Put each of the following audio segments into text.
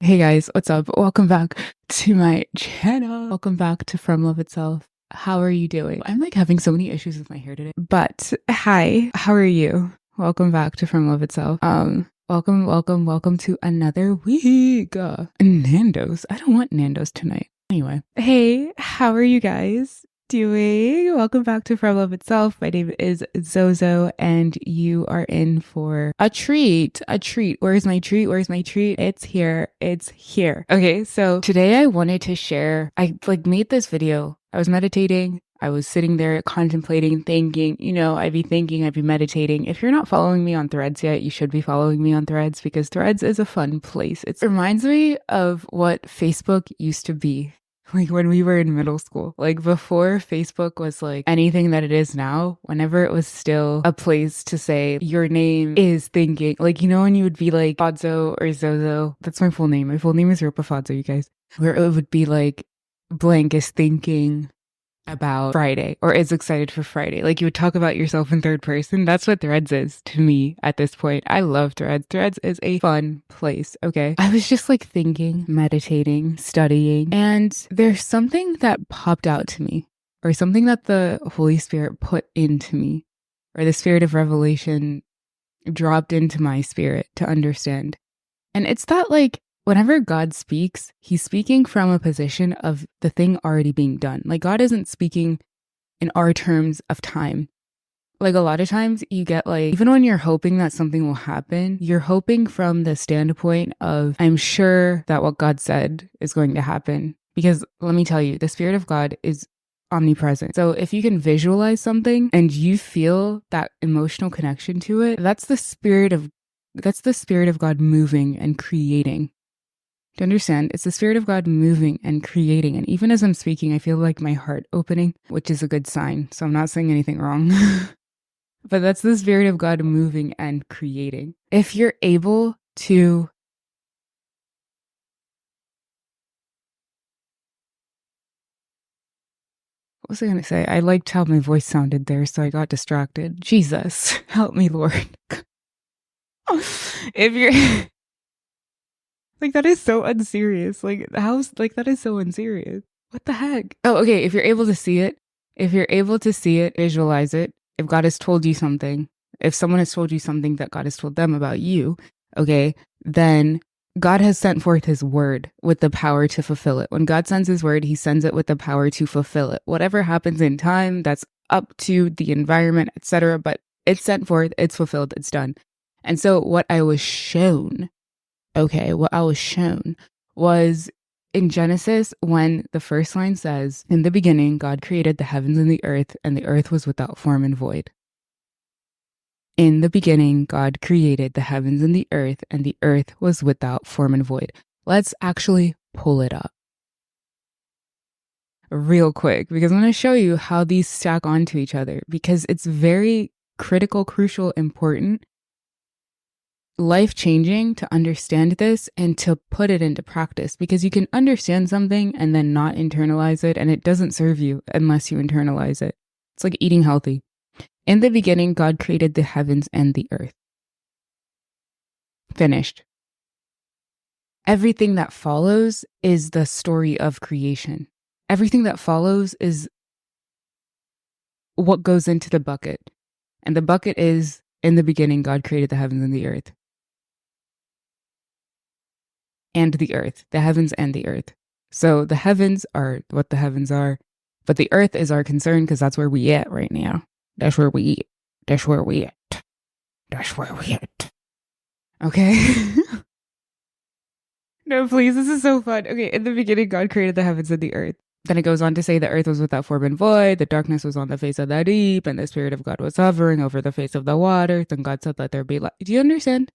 Hey guys, what's up? Welcome back to my channel. Welcome back to From Love Itself. How are you doing? I'm like having so many issues with my hair today. But hi, how are you? Welcome back to From Love Itself. Welcome to another week. Nando's. I don't want Nando's tonight. Anyway, hey, how are you guys doing? Welcome back to From Love Itself. My name is Zozo, and you are in for a treat. A treat. Where's my treat? Where's my treat? It's here. It's here. Okay, so today I wanted to share. I made this video. I was meditating. I was sitting there contemplating, thinking, I'd be thinking, I'd be meditating. If you're not following me on Threads yet, you should be following me on Threads because Threads is a fun place. It reminds me of what Facebook used to be. Like when we were in middle school, like before Facebook was like anything that it is now, whenever it was still a place to say your name is thinking, like, when you would be like Fadzo or Zozo, that's my full name. My full name is Ropa Fadzo, you guys, where it would be like blank is thinking about Friday or is excited for Friday. Like you would talk about yourself in third person. That's what Threads is to me at this point. I love Threads. Threads is a fun place. Okay. I was just like thinking, meditating, studying, and there's something that popped out to me, or something that the Holy Spirit put into me, or the spirit of revelation dropped into my spirit to understand. And it's that like, whenever God speaks, he's speaking from a position of the thing already being done. Like God isn't speaking in our terms of time. Like a lot of times you get like, even when you're hoping that something will happen, you're hoping from the standpoint of, I'm sure that what God said is going to happen. Because let me tell you, the Spirit of God is omnipresent. So if you can visualize something and you feel that emotional connection to it, that's the Spirit of God moving and creating. To understand, it's the Spirit of God moving and creating. And even as I'm speaking, I feel like my heart opening, which is a good sign. So I'm not saying anything wrong. But that's the Spirit of God moving and creating. If you're able to what was I going to say? I liked how my voice sounded there, so I got distracted. Jesus, help me, Lord. If you're like, that is so unserious. Like, that is so unserious. What the heck? Oh, okay. If you're able to see it, visualize it. If God has told you something, if someone has told you something that God has told them about you, okay, then God has sent forth his word with the power to fulfill it. When God sends his word, he sends it with the power to fulfill it. Whatever happens in time, that's up to the environment, etc. But it's sent forth, it's fulfilled, it's done. And so what I was shown was in Genesis, when the first line says, in the beginning, God created the heavens and the earth was without form and void. In the beginning, God created the heavens and the earth was without form and void. Let's actually pull it up real quick, because I'm going to show you how these stack onto each other, because it's very critical, crucial, important, life-changing to understand this and to put it into practice, because you can understand something and then not internalize it, and it doesn't serve you unless you internalize it. It's like eating healthy. In the beginning, God created the heavens and the earth. Finished. Everything that follows is the story of creation. Everything that follows is what goes into the bucket. And the bucket is, in the beginning, God created the heavens and the earth. And the earth, the heavens and the earth. So the heavens are what the heavens are, but the earth is our concern because that's where we at right now. That's where we eat. That's where we at. That's where we at. Okay? No, please, this is so fun. Okay, in the beginning, God created the heavens and the earth. Then it goes on to say the earth was without form and void, the darkness was on the face of the deep, and the Spirit of God was hovering over the face of the waters. Then God said, let there be light. Do you understand?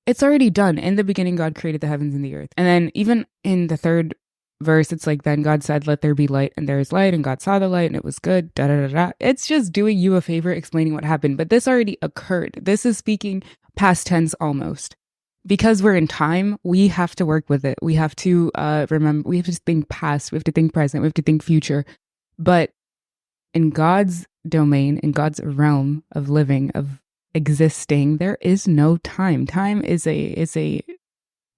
It's already done. In the beginning, God created the heavens and the earth. And then even in the third verse, it's like, then God said, let there be light, and there is light, and God saw the light, and it was good, da da da da. It's just doing you a favor, explaining what happened. But this already occurred. This is speaking past tense almost. Because we're in time, we have to work with it. We have to remember, we have to think past, we have to think present, we have to think future. But in God's domain, in God's realm of living, of existing, there is no time. Time is a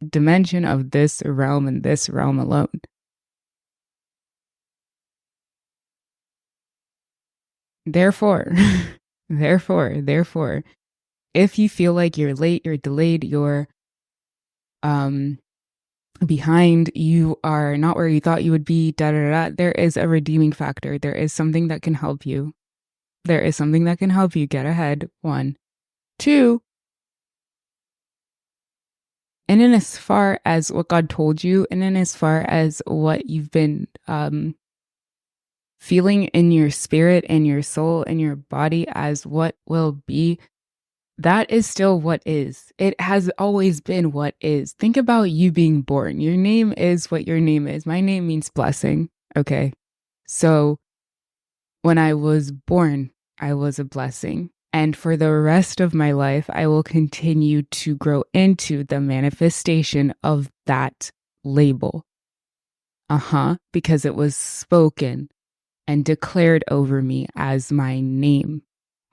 dimension of this realm and this realm alone. Therefore, therefore, if you feel like you're late, you're delayed, you're behind, you are not where you thought you would be, there is a redeeming factor. There is something that can help you. There is something that can help you get ahead. 1, 2. And in as far as what God told you, and in as far as what you've been feeling in your spirit and your soul and your body as what will be, that is still what is. It has always been what is. Think about you being born. Your name is what your name is. My name means blessing. Okay. So when I was born, I was a blessing. And for the rest of my life, I will continue to grow into the manifestation of that label. Because it was spoken and declared over me as my name,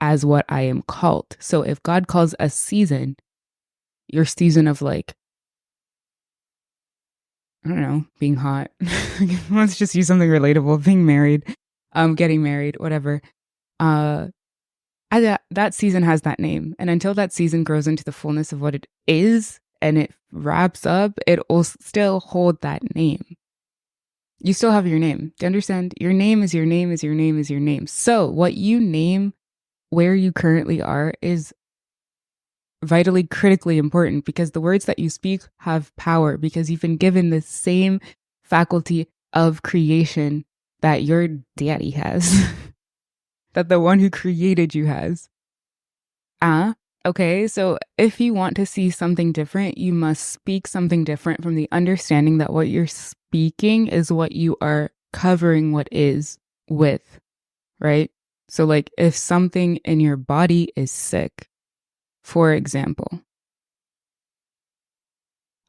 as what I am called. So if God calls a season, your season of like, I don't know, being hot. Let's just use something relatable. Being married, getting married, whatever. That season has that name. And until that season grows into the fullness of what it is and it wraps up, it will still hold that name. You still have your name. Do you understand? Your name is your name is your name is your name. So what you name where you currently are is vitally, critically important, because the words that you speak have power, because you've been given the same faculty of creation that your daddy has, that the one who created you has. Okay, so if you want to see something different, you must speak something different from the understanding that what you're speaking is what you are covering what is with, right? So like if something in your body is sick, for example,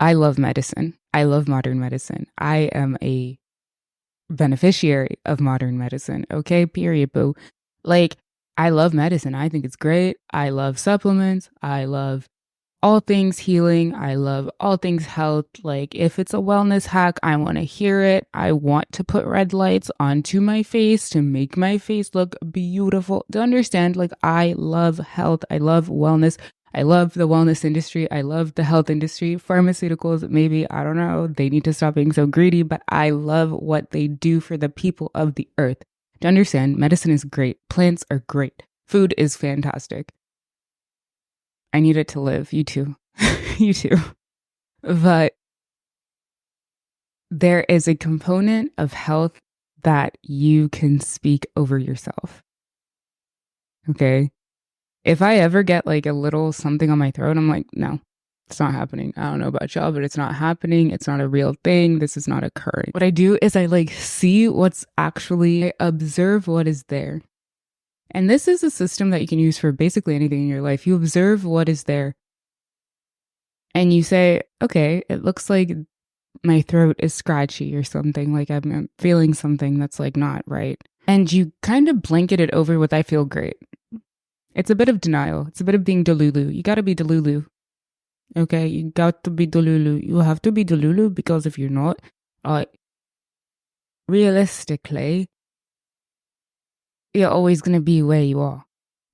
I love medicine. I love modern medicine. I am a beneficiary of modern medicine. Okay, period, boo. Like, I love medicine. I think it's great. I love supplements. I love all things healing. I love all things health. Like, if it's a wellness hack, I want to hear it. I want to put red lights onto my face to make my face look beautiful. To understand, like, I love health. I love wellness. I love the wellness industry. I love the health industry. Pharmaceuticals, maybe, I don't know. They need to stop being so greedy, but I love what they do for the people of the earth. To understand, medicine is great. Plants are great. Food is fantastic. I need it to live. You too. You too. But there is a component of health that you can speak over yourself. Okay? If I ever get like a little something on my throat, I'm like, no, it's not happening. I don't know about y'all, but it's not happening. It's not a real thing. This is not occurring. What I do is I like see what's actually, I observe what is there. And this is a system that you can use for basically anything in your life. You observe what is there. And you say, okay, it looks like my throat is scratchy or something. Like I'm feeling something that's like not right. And you kind of blanket it over with, I feel great. It's a bit of denial. It's a bit of being Delulu. You got to be Delulu. Okay, you got to be Delulu. You have to be Delulu, because if you're not, realistically, you're always going to be where you are.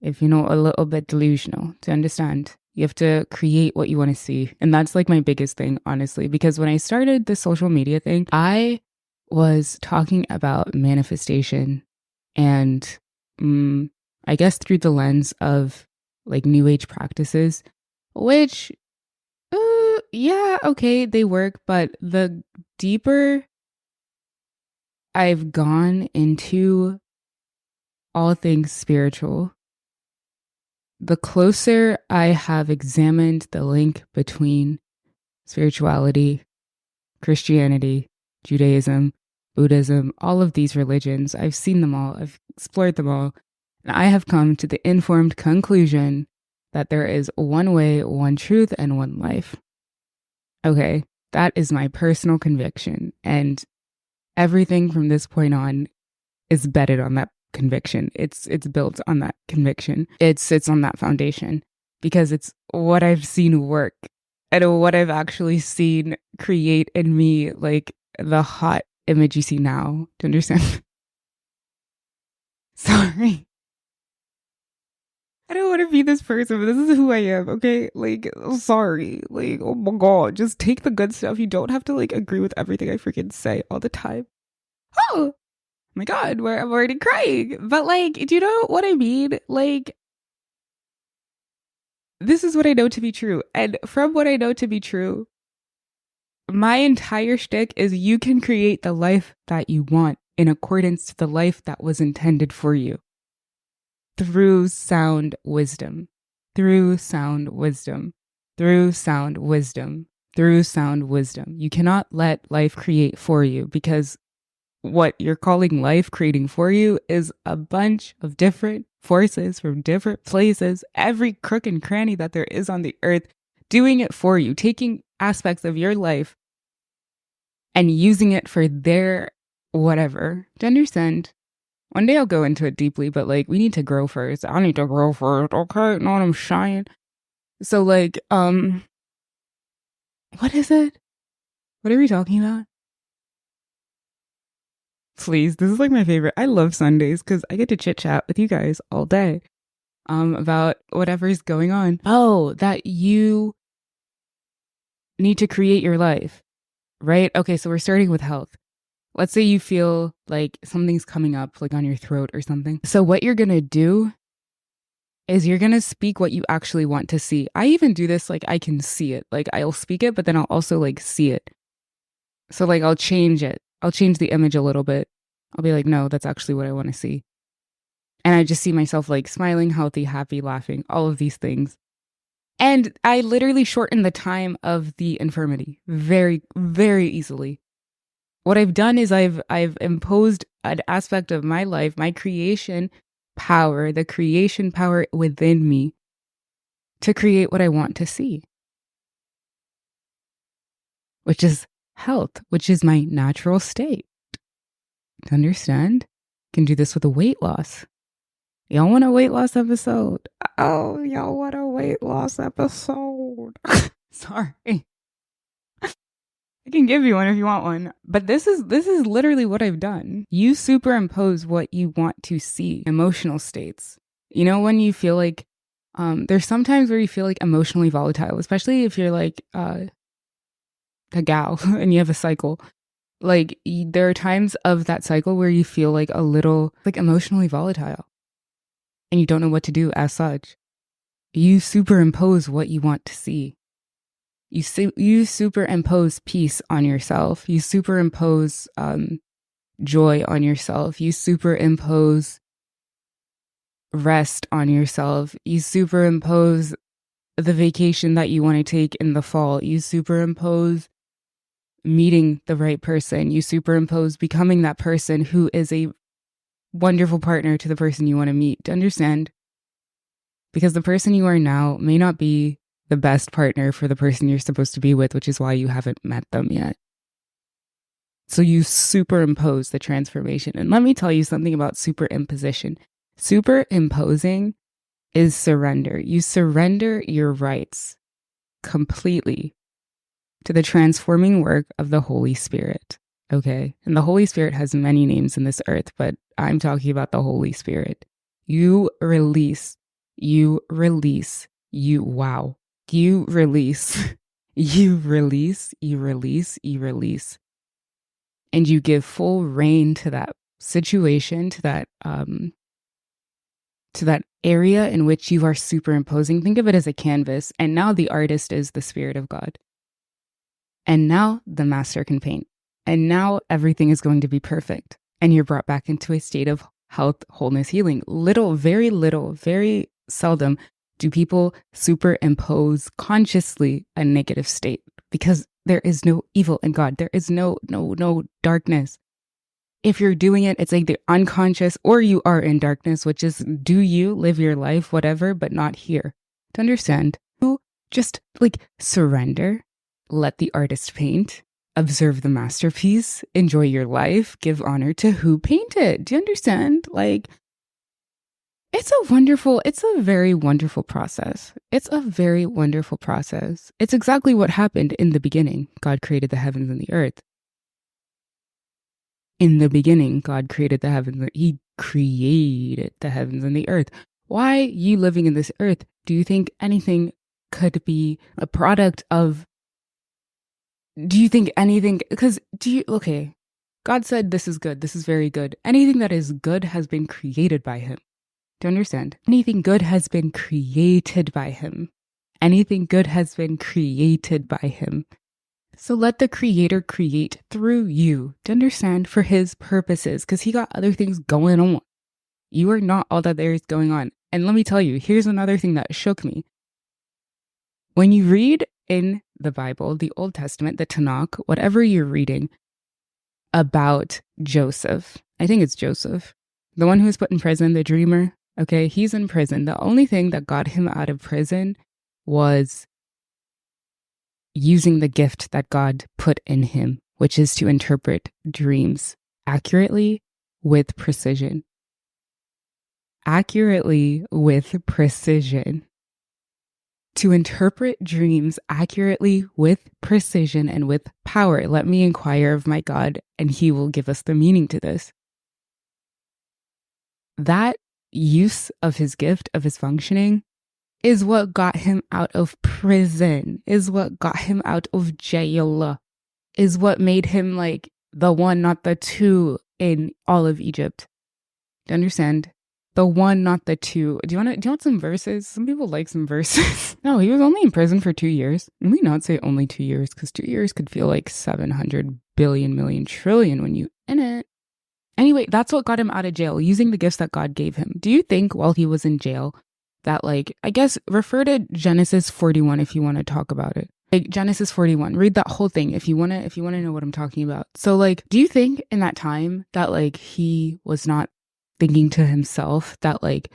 If you're not a little bit delusional, to understand, you have to create what you want to see. And that's like my biggest thing, honestly, because when I started the social media thing, I was talking about manifestation and I guess through the lens of like new age practices, which yeah, okay, they work, but the deeper I've gone into all things spiritual, the closer I have examined the link between spirituality, Christianity, Judaism, Buddhism, all of these religions. I've seen them all. I've explored them all. And I have come to the informed conclusion that there is one way, one truth, and one life. Okay, that is my personal conviction. And everything from this point on is bedded on that conviction. It's built on that conviction. It sits on that foundation because it's what I've seen work and what I've actually seen create in me, like the hot image you see now. Do you understand? Sorry. I don't want to be this person, but this is who I am, okay? Like, sorry. Like, oh my God, just take the good stuff. You don't have to, like, agree with everything I freaking say all the time. Oh my God, where I'm already crying. But, like, do you know what I mean? Like, this is what I know to be true. And from what I know to be true, my entire shtick is you can create the life that you want in accordance to the life that was intended for you through sound wisdom, through sound wisdom, through sound wisdom, through sound wisdom. You cannot let life create for you, because what you're calling life creating for you is a bunch of different forces from different places, every crook and cranny that there is on the earth, doing it for you, taking aspects of your life and using it for their whatever. Do you understand? One day I'll go into it deeply, but like we need to grow first. I need to grow first, okay? Know what I'm saying? So like, what is it? What are we talking about? Please, this is like my favorite. I love Sundays because I get to chit chat with you guys all day about whatever's going on. Oh, that you need to create your life, right? Okay, so we're starting with health. Let's say you feel like something's coming up, like on your throat or something. So what you're going to do is you're going to speak what you actually want to see. I even do this, like I can see it. Like I'll speak it, but then I'll also like see it. So like I'll change it. I'll change the image a little bit. I'll be like, no, that's actually what I want to see. And I just see myself like smiling, healthy, happy, laughing, all of these things. And I literally shorten the time of the infirmity very, very easily. What I've done is I've imposed an aspect of my life, my creation power, the creation power within me to create what I want to see, which is health, which is my natural state. To understand? Can do this with a weight loss. Y'all want a weight loss episode? Oh, y'all want a weight loss episode? Sorry. I can give you one if you want one. But this is literally what I've done. You superimpose what you want to see. Emotional states. You know, when you feel like there's sometimes where you feel like emotionally volatile, especially if you're like a gal and you have a cycle. Like there are times of that cycle where you feel like a little like emotionally volatile and you don't know what to do as such. You superimpose what you want to see. You superimpose peace on yourself. You superimpose joy on yourself. You superimpose rest on yourself. You superimpose the vacation that you want to take in the fall. You superimpose meeting the right person. You superimpose becoming that person who is a wonderful partner to the person you want to meet. To understand? Because the person you are now may not be the best partner for the person you're supposed to be with, which is why you haven't met them yet. So you superimpose the transformation. And let me tell you something about superimposition. Superimposing is surrender. You surrender your rights completely to the transforming work of the Holy Spirit. Okay? And the Holy Spirit has many names in this earth, but I'm talking about the Holy Spirit. You release, wow. You release, you release. And you give full reign to that situation, to that area in which you are superimposing. Think of it as a canvas. And now the artist is the Spirit of God. And now the master can paint. And now everything is going to be perfect. And you're brought back into a state of health, wholeness, healing. Very seldom do people superimpose consciously a negative state, because there is no evil in God. There is no darkness. If you're doing it, it's like the unconscious, or you are in darkness, which is do you live your life, whatever, but not here. To understand, you just like surrender, let the artist paint, observe the masterpiece, enjoy your life, give honor to who painted. Do you understand? Like, it's a very wonderful process. It's a very wonderful process. It's exactly what happened in the beginning. God created the heavens and the earth. In the beginning, God created the heavens. He created the heavens and the earth. Why you living in this earth? Do you think anything could be a product of, do you think anything, okay, God said this is good, this is very good. Anything that is good has been created by him. Do you understand? Anything good has been created by him. Anything good has been created by him. So let the creator create through you, to understand, for his purposes, because he got other things going on. You are not all that there is going on. And let me tell you, here's another thing that shook me. When you read in the Bible, the Old Testament, the Tanakh, whatever you're reading about Joseph, I think it's Joseph, the one who was put in prison, the dreamer, okay, he's in prison. The only thing that got him out of prison was using the gift that God put in him, which is to interpret dreams accurately with precision. Accurately with precision. To interpret dreams accurately with precision and with power. Let me inquire of my God, and he will give us the meaning to this. That use of his gift, of his functioning, is what got him out of prison, is what got him out of jail, is what made him like the one, not the two in all of Egypt. Do you understand? The one, not the two. Do you want some verses? Some people like some verses. No, he was only in prison for 2 years. Let me not say only 2 years, because 2 years could feel like 700 billion, million, trillion when you in it. Anyway, that's what got him out of jail, using the gifts that God gave him. Do you think while he was in jail that, like, I guess refer to Genesis 41 if you want to talk about it. Like Genesis 41, read that whole thing if you want to know what I'm talking about. So like, do you think in that time that like he was not thinking to himself that like,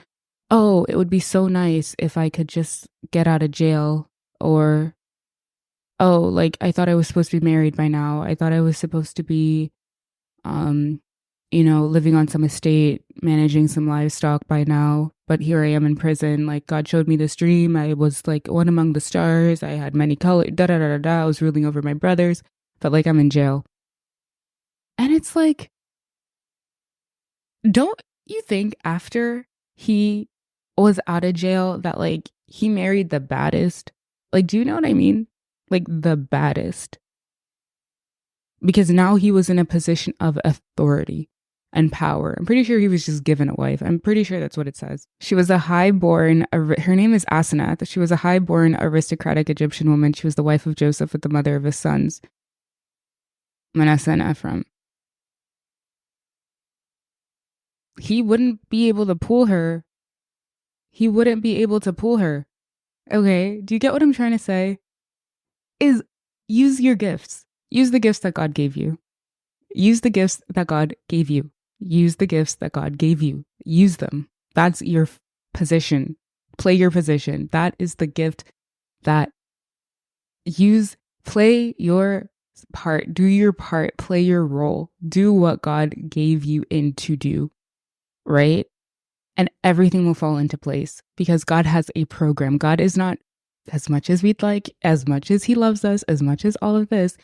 oh, it would be so nice if I could just get out of jail, or, oh, like I thought I was supposed to be married by now. I thought I was supposed to be, living on some estate, managing some livestock by now. But here I am in prison. Like God showed me this dream. I was like one among the stars. I had many colors, I was ruling over my brothers, but like I'm in jail. And it's like, don't you think after he was out of jail that like he married the baddest? Like, do you know what I mean? Like the baddest. Because now he was in a position of authority and power. I'm pretty sure he was just given a wife. I'm pretty sure that's what it says. She was a highborn, her name is Asenath. She was a highborn aristocratic Egyptian woman. She was the wife of Joseph with the mother of his sons, Manasseh and Ephraim. He wouldn't be able to pull her. He wouldn't be able to pull her. Okay, do you get what I'm trying to say? Is use your gifts. Use the gifts that God gave you. Use the gifts that God gave you. Use the gifts that God gave you. Use them. That's your position. Play your position. That is the gift that play your part. Do your part. Play your role. Do what God gave you in to do. Right? And everything will fall into place because God has a program. God is not, as much as we'd like, as much as he loves us, as much as all of this.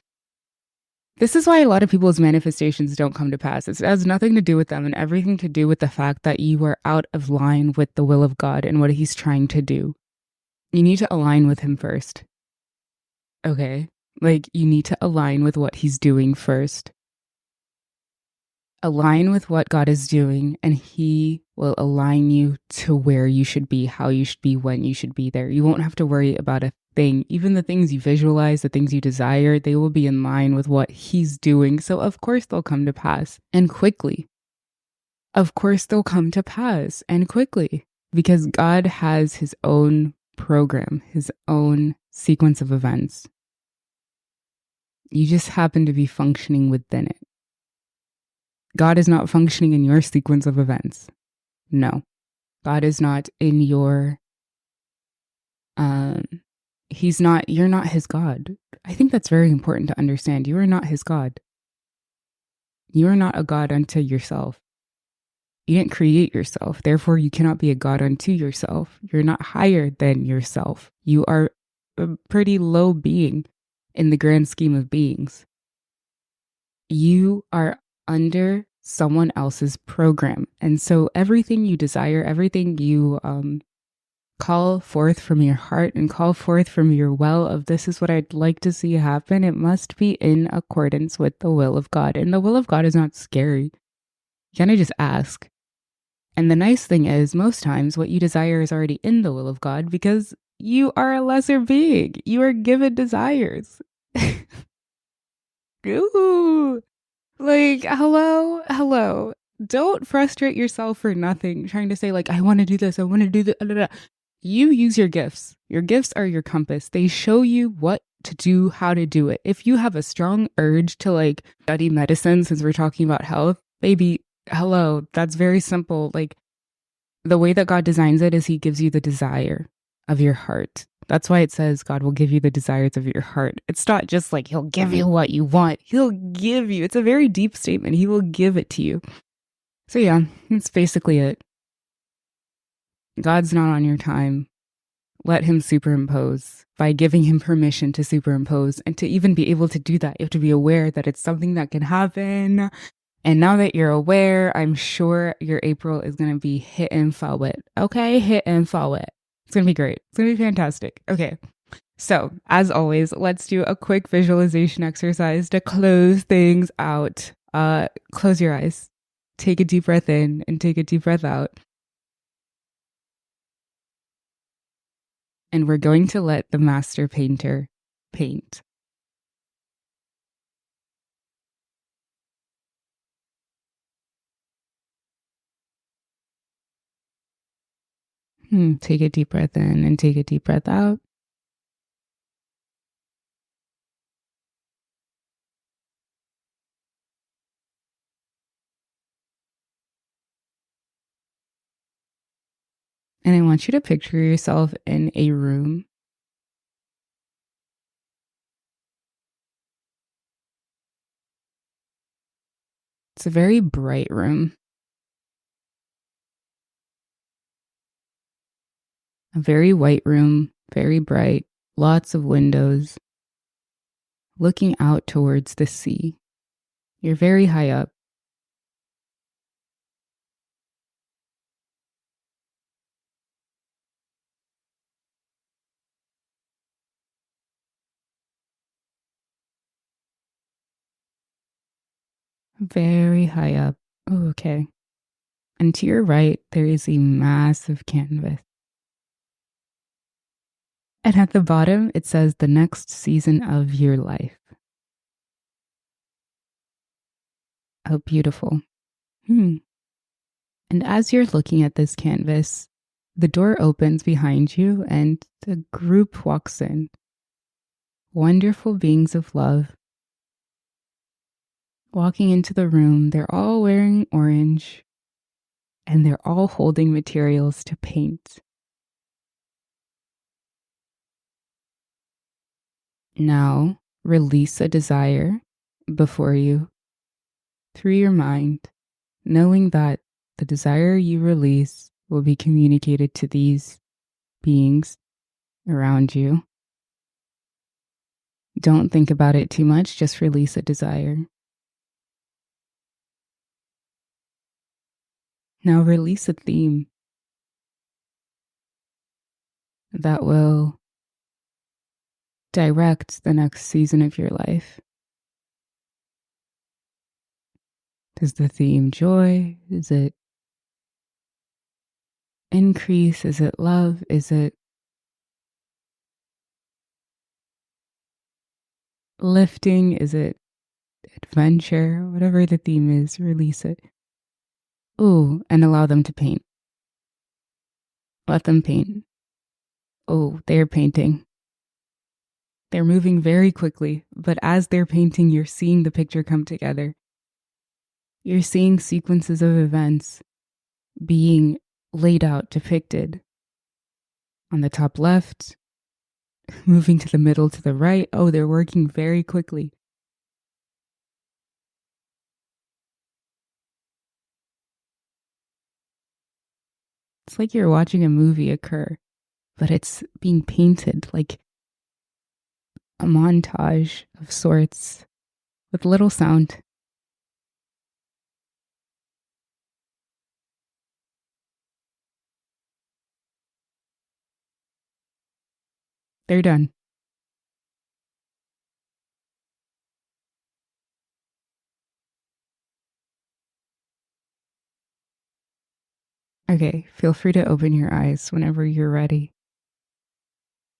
This is why a lot of people's manifestations don't come to pass. It has nothing to do with them and everything to do with the fact that you are out of line with the will of God and what he's trying to do. You need to align with him first. Okay? Like, you need to align with what he's doing first. Align with what God is doing, and he will align you to where you should be, how you should be, when you should be there. You won't have to worry about a thing. Even the things you visualize, the things you desire, they will be in line with what he's doing. So of course they'll come to pass, and quickly. Of course they'll come to pass, and quickly. Because God has his own program, his own sequence of events. You just happen to be functioning within it. God is not functioning in your sequence of events. No. God is not in your, you're not his God. I think that's very important to understand. You are not his God. You are not a God unto yourself. You didn't create yourself. Therefore, you cannot be a God unto yourself. You're not higher than yourself. You are a pretty low being in the grand scheme of beings. You are under someone else's program. And so everything you desire, everything you call forth from your heart and call forth from your well of this is what I'd like to see happen, it must be in accordance with the will of God. And the will of God is not scary. You kind of just ask. And the nice thing is, most times what you desire is already in the will of God because you are a lesser being. You are given desires. Ooh. Like, hello. Don't frustrate yourself for nothing, trying to say, like, I want to do this, I want to do that. You use your gifts. Your gifts are your compass. They show you what to do, how to do it. If you have a strong urge to like study medicine, since we're talking about health, baby, hello, that's very simple. Like, the way that God designs it is he gives you the desire of your heart. That's why it says God will give you the desires of your heart. It's not just like he'll give you what you want. He'll give you. It's a very deep statement. He will give it to you. So yeah, that's basically it. God's not on your time. Let him superimpose by giving him permission to superimpose. And to even be able to do that, you have to be aware that it's something that can happen. And now that you're aware, I'm sure your April is going to be hitting forward. Okay, hitting forward. It's going to be great. It's going to be fantastic. Okay. So, as always, let's do a quick visualization exercise to close things out. Close your eyes. Take a deep breath in and take a deep breath out. And we're going to let the master painter paint. Take a deep breath in and take a deep breath out. And I want you to picture yourself in a room. It's a very bright room. A very white room, very bright, lots of windows, looking out towards the sea. You're very high up. Very high up. Oh, okay. And to your right, there is a massive canvas. And at the bottom, it says the next season of your life. Oh, beautiful. And as you're looking at this canvas, the door opens behind you and a group walks in. Wonderful beings of love. Walking into the room, they're all wearing orange and they're all holding materials to paint. Now, release a desire before you through your mind, knowing that the desire you release will be communicated to these beings around you. Don't think about it too much, just release a desire. Now release a theme that will direct the next season of your life. Is the theme joy? Is it increase? Is it love? Is it lifting? Is it adventure? Whatever the theme is, release it. Oh, and allow them to paint. Let them paint. Oh, they're painting. They're moving very quickly, but as they're painting, you're seeing the picture come together. You're seeing sequences of events being laid out, depicted. On the top left, moving to the middle, to the right. Oh, they're working very quickly. It's like you're watching a movie occur, but it's being painted like a montage of sorts with little sound. They're done. Okay, feel free to open your eyes whenever you're ready.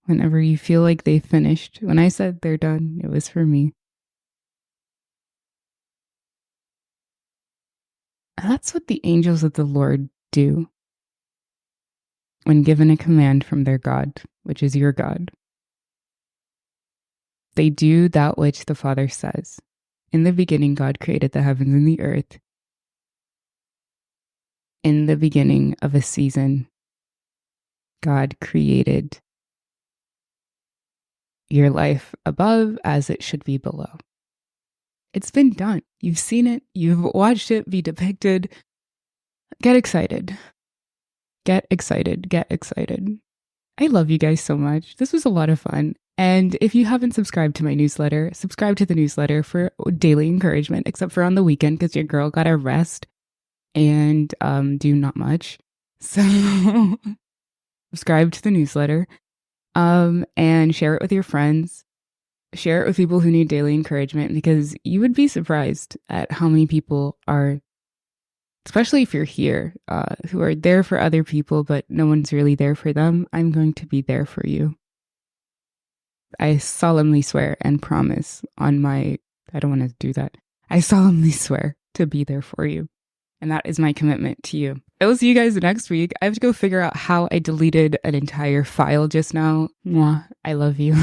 Whenever you feel like they finished. When I said they're done, it was for me. That's what the angels of the Lord do when given a command from their God, which is your God. They do that which the Father says. In the beginning, God created the heavens and the earth. In the beginning of a season, God created your life above as it should be below. It's been done. You've seen it. You've watched it be depicted. Get excited. Get excited. Get excited. I love you guys so much. This was a lot of fun. And if you haven't subscribed to my newsletter, subscribe to the newsletter for daily encouragement, except for on the weekend because your girl got to rest and do not much. So subscribe to the newsletter and share it with your friends. Share it with people who need daily encouragement, because you would be surprised at how many people are, especially if you're here, who are there for other people, but no one's really there for them. I'm going to be there for you. I solemnly swear and promise on my, I don't want to do that. I solemnly swear to be there for you. And that is my commitment to you. I will see you guys next week. I have to go figure out how I deleted an entire file just now. Mwah, I love you.